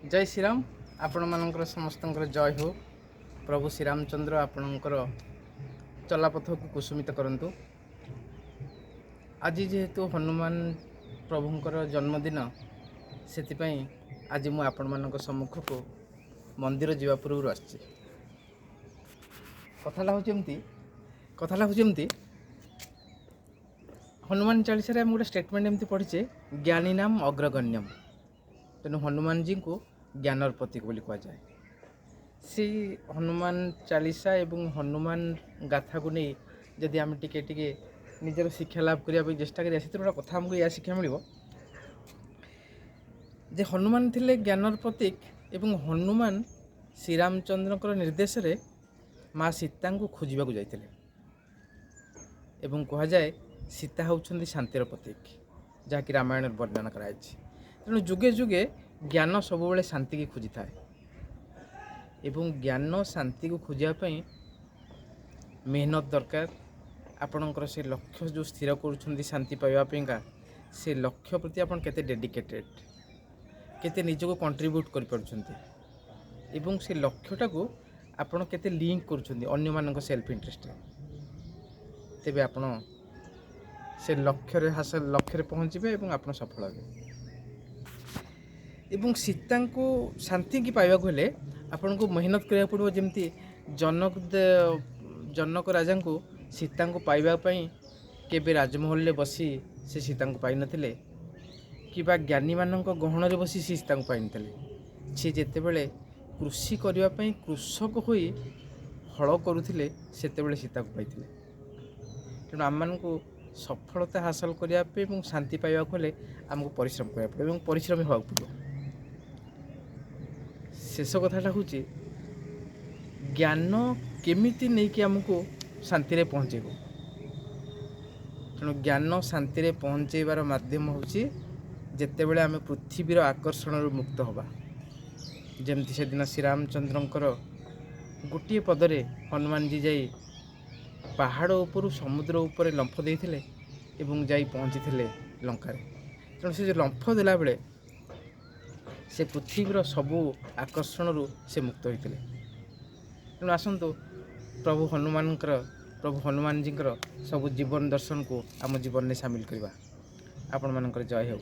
जय श्रीराम आपण मानकर समस्त जय हो। प्रभु श्रीरामचंद्र आपणकर चलापथ को कुसुमित करंतु। आज जेहेतु हनुमान प्रभुंकर जन्मदिन से आज मु आपण मान सम्मुख को मंदिर जीवा पूर्व आसी कथाटा हूँ हनुमान चालीसा गोटे स्टेटमेंट एमती पढ़ीचे ज्ञानी नाम अग्रगण्यम। तेणु हनुमान जी को ज्ञानर प्रतीक बोली कहुए। से हनुमान चालीसा एवं हनुमान गाथा को नहीं जदि आम टिके निजर शिक्षा लाभ करने चेष्टा करिया से गोटे कथा आमको या शिक्षा मिल जे हनुमान थिले ज्ञानर प्रतीक एवं हनुमान श्रीरामचंद्र निर्देश रे माँ सीता को खोजा जाते एवं कह जाए सीता होउछंदी शांतिर प्रतीक जहाँकि रामायण वर्णना कराई। तेणु जुगे जुगे ज्ञान सब बेले शांति की खोजी थाए एवं ज्ञान शांति को खोजापी मेहनत दरकार। आपणकर से लक्ष्य जो स्थिर कर शांति पाइबापा से लक्ष्य प्रति आप केते डेडिकेटेड केते निजको कंट्रीब्यूट कर से लक्ष्यटा को आपण केते लिंक कर अन्य मानक सेल्फ इंटरेस्ट तेबे आपण से लक्ष्य हासिल लक्ष्य पहुँचे और आप सफल हे। एवं सीता को शांति की पाइबा हेले आपन को मेहनत करा पड़ो। जमती जनक राजा को सीता को पाइबापी केबे राजमहल में बसी से सीता को पाई नथिले कि ज्ञानी मानक गहन रे बसी सीता को पाई नथिले। सी जेते बेले कृषि करने कृषक हो हल करुथिले सेते सीता को पाइथिले। तेणु आम को सफलता हासिल करने शांति पाइबा हेले आमको परिश्रम करा पड़ो और परिश्रमी होगा पड़ो। शेष कथाटा हूँ ज्ञान केमिति नहीं कि आमको शांति रे पहुँचेब। तेणु ज्ञान शांति रे पहुँचेबार माध्यम हूँ जितेबले आम पृथ्वीर आकर्षण मुक्त होगा। जमती से दिन श्रीरामचंद्रंकर गोटे पदरे हनुमान जी जाई पहाड़ उपरू समुद्र उपर लंफ देते एवं जाई पहुँची थे लंकार। तेणु से जो लंफ देला बेले से पृथ्वीर सबू आकर्षण से मुक्त होते। तेणु आसतु प्रभु हनुमान जी सबू जीवन दर्शन को आम जीवन में सामिल करवा। आपण मानकर जय हो।